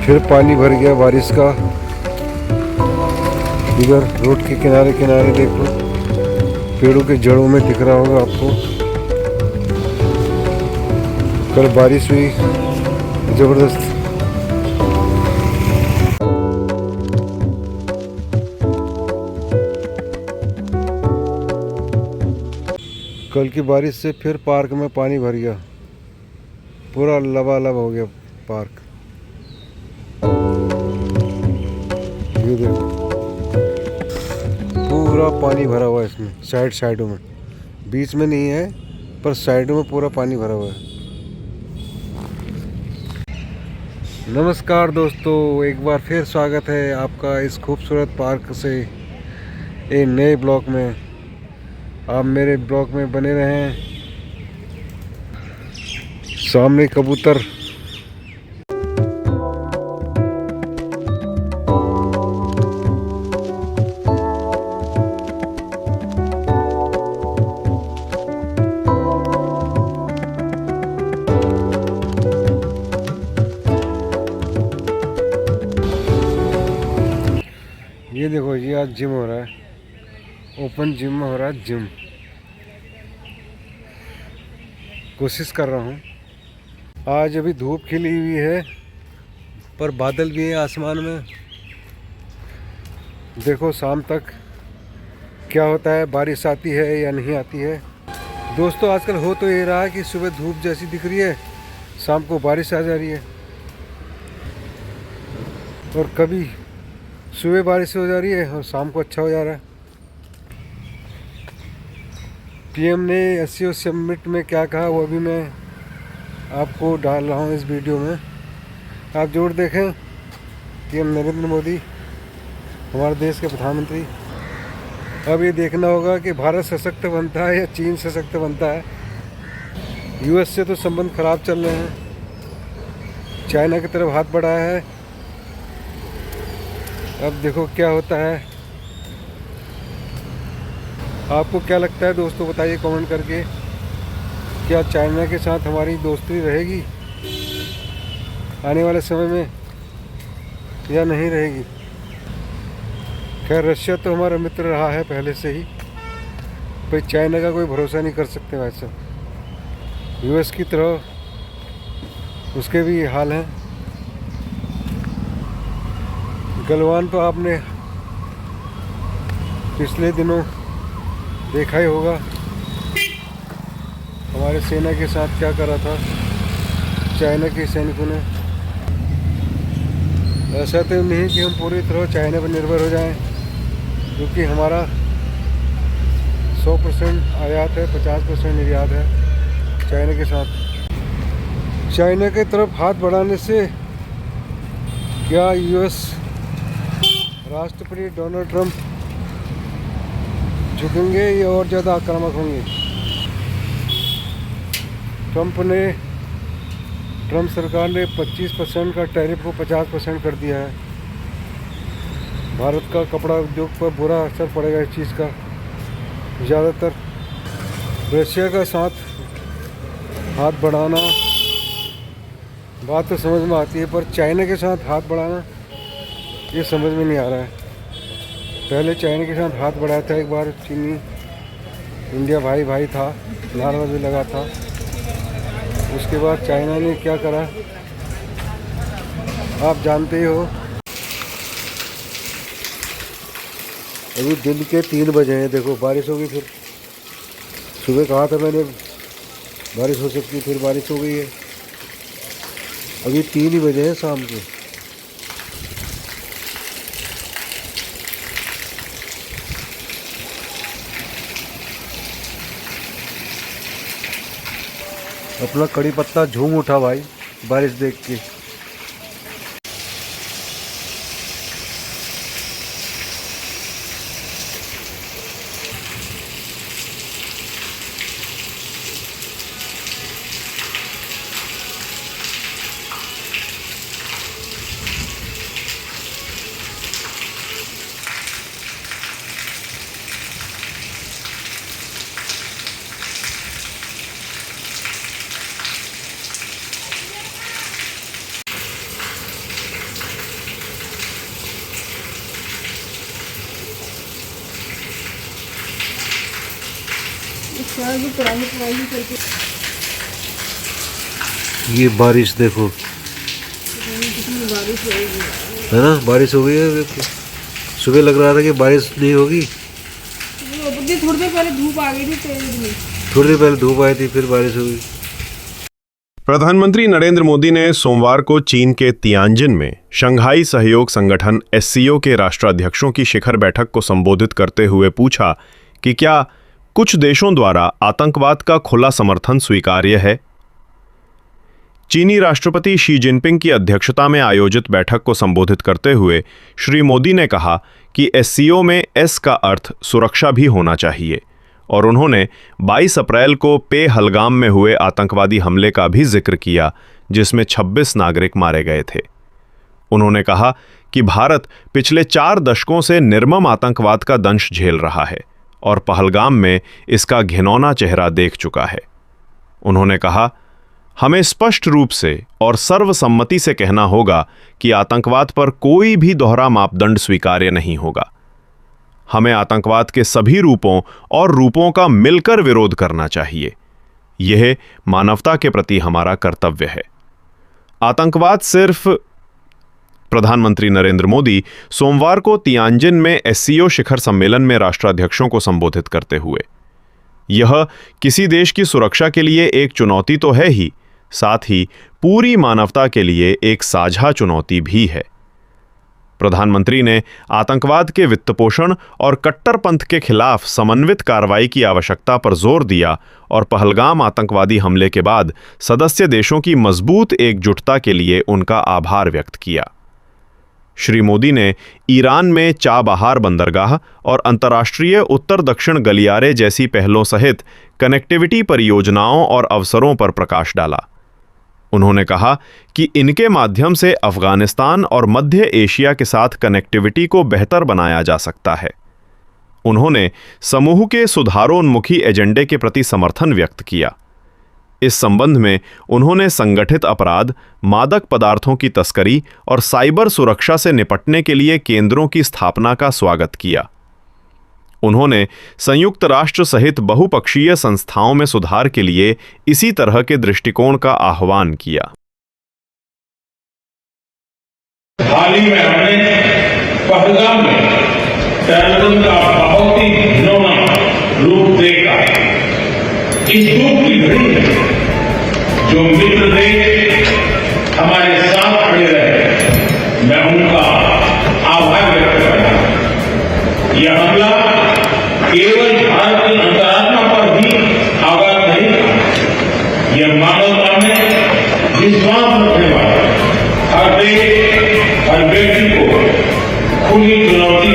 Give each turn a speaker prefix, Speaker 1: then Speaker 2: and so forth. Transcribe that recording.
Speaker 1: फिर पानी भर गया बारिश का। इधर रोड के किनारे किनारे देखो, पेड़ों के जड़ों में दिख रहा होगा आपको। कल बारिश हुई जबरदस्त। कल की बारिश से फिर पार्क में पानी भर गया, पूरा लबालब हो गया पार्क। ये देखो पूरा पानी भरा हुआ है इसमें, साइडों में, बीच में नहीं है पर साइडों में पूरा पानी भरा हुआ है। नमस्कार दोस्तों, एक बार फिर स्वागत है आपका इस खूबसूरत पार्क से एक नए ब्लॉग में। आप मेरे ब्लॉग में बने रहें। सामने कबूतर, ये देखो ये आज जिम हो रहा है, ओपन जिम हो रहा है। जिम कोशिश कर रहा हूँ। आज अभी धूप खिली हुई है पर बादल भी है आसमान में। देखो शाम तक क्या होता है, बारिश आती है या नहीं आती है। दोस्तों आजकल हो तो ये रहा है कि सुबह धूप जैसी दिख रही है, शाम को बारिश आ जा रही है, और कभी सुबह बारिश हो जा रही है और शाम को अच्छा हो जा रहा है। पीएम ने एससीओ समिट में क्या कहा वो भी मैं आपको डाल रहा हूँ इस वीडियो में। आप जरूर देखें। पीएम नरेंद्र मोदी, हमारे देश के प्रधानमंत्री। अब ये देखना होगा कि भारत सशक्त बनता है या चीन सशक्त बनता है। यूएस से तो संबंध खराब चल रहे हैं, चाइना की तरफ हाथ बढ़ाया है। अब देखो क्या होता है। आपको क्या लगता है दोस्तों, बताइए कमेंट करके। क्या चाइना के साथ हमारी दोस्ती रहेगी आने वाले समय में या नहीं रहेगी? खैर रशिया तो हमारा मित्र रहा है पहले से ही, भाई चाइना का कोई भरोसा नहीं कर सकते वैसे। यूएस की तरह उसके भी हाल हैं। गलवान तो आपने पिछले दिनों देखा ही होगा, हमारे सेना के साथ क्या करा था चाइना के सैनिकों ने। ऐसा तो नहीं कि हम पूरी तरह चाइना पर निर्भर हो जाएं, क्योंकि हमारा 100% आयात है, 50% निर्यात है चाइना के साथ। चाइना की तरफ हाथ बढ़ाने से क्या यूएस राष्ट्रपति डोनाल्ड ट्रंप झुकेंगे या और ज़्यादा आक्रामक होंगे? ट्रंप सरकार ने 25% का टैरिफ को 50% कर दिया है। भारत का कपड़ा उद्योग पर बुरा असर पड़ेगा इस चीज़ का। ज़्यादातर रशिया का साथ हाथ बढ़ाना बात तो समझ में आती है, पर चाइना के साथ हाथ बढ़ाना ये समझ में नहीं आ रहा है। पहले चाइना के साथ हाथ बढ़ाया था एक बार चीनी, इंडिया भाई भाई था, नारा भी लगा था। उसके बाद चाइना ने क्या करा आप जानते ही हो। अभी दिन के 3 बजे हैं, देखो बारिश होगी। फिर सुबह कहा था मैंने बारिश हो सकती, फिर बारिश हो गई है। अभी 3 ही बजे हैं शाम के। अपना कड़ी पत्ता झूम उठा भाई बारिश देख के।
Speaker 2: पढ़ाई करके
Speaker 1: ये बारिश देखो
Speaker 2: कितनी बारिश होगी।
Speaker 1: है ना, बारिश हो गई है। देखो सुबह लग रहा था कि बारिश नहीं होगी,
Speaker 2: थोड़ी देर पहले धूप आ गई थी तेज में।
Speaker 1: थोड़ी देर पहले धूप आई थी, फिर बारिश हो गई।
Speaker 3: प्रधानमंत्री नरेंद्र मोदी ने सोमवार को चीन के तियानजिन में शंघाई सहयोग संगठन एससीओ के राष्ट्राध्यक्षों की शिखर बैठक को संबोधित करते हुए पूछा कि क्या कुछ देशों द्वारा आतंकवाद का खुला समर्थन स्वीकार्य है। चीनी राष्ट्रपति शी जिनपिंग की अध्यक्षता में आयोजित बैठक को संबोधित करते हुए श्री मोदी ने कहा कि एससीओ में एस का अर्थ सुरक्षा भी होना चाहिए, और उन्होंने 22 अप्रैल को पहलगाम में हुए आतंकवादी हमले का भी जिक्र किया, जिसमें 26 नागरिक मारे गए थे। उन्होंने कहा कि भारत पिछले 4 दशकों से निर्मम आतंकवाद का दंश झेल रहा है और पहलगाम में इसका घिनौना चेहरा देख चुका है। उन्होंने कहा, हमें स्पष्ट रूप से और सर्वसम्मति से कहना होगा कि आतंकवाद पर कोई भी दोहरा मापदंड स्वीकार्य नहीं होगा। हमें आतंकवाद के सभी रूपों और रूपों का मिलकर विरोध करना चाहिए। यह मानवता के प्रति हमारा कर्तव्य है। आतंकवाद सिर्फ प्रधानमंत्री नरेंद्र मोदी सोमवार को तियानजिन में एससीओ शिखर सम्मेलन में राष्ट्राध्यक्षों को संबोधित करते हुए, यह किसी देश की सुरक्षा के लिए एक चुनौती तो है ही, साथ ही पूरी मानवता के लिए एक साझा चुनौती भी है। प्रधानमंत्री ने आतंकवाद के वित्तपोषण और कट्टरपंथ के खिलाफ समन्वित कार्रवाई की आवश्यकता पर जोर दिया और पहलगाम आतंकवादी हमले के बाद सदस्य देशों की मजबूत एकजुटता के लिए उनका आभार व्यक्त किया। श्री मोदी ने ईरान में चाबहार बंदरगाह और अंतर्राष्ट्रीय उत्तर दक्षिण गलियारे जैसी पहलों सहित कनेक्टिविटी परियोजनाओं और अवसरों पर प्रकाश डाला। उन्होंने कहा कि इनके माध्यम से अफगानिस्तान और मध्य एशिया के साथ कनेक्टिविटी को बेहतर बनाया जा सकता है। उन्होंने समूह के सुधारोन्मुखी एजेंडे के प्रति समर्थन व्यक्त किया। इस संबंध में उन्होंने संगठित अपराध, मादक पदार्थों की तस्करी और साइबर सुरक्षा से निपटने के लिए केंद्रों की स्थापना का स्वागत किया। उन्होंने संयुक्त राष्ट्र सहित बहुपक्षीय संस्थाओं में सुधार के लिए इसी तरह के दृष्टिकोण का आह्वान किया।
Speaker 4: हाल ही में हमने पहलगाम में टेररिज्म का बहुत ही घिनौना रूप देखा। इस दुख की घड़ी में जो मित्र देश हमारे साथ खड़े रहे, मैं उनका आभार व्यक्त करता हूं। यह हमला केवल भारत की अंतरात्मा पर ही आघात नहीं था, यह मानवता में विश्वास रखने वाले हर देश, हर व्यक्ति को खुली चुनौती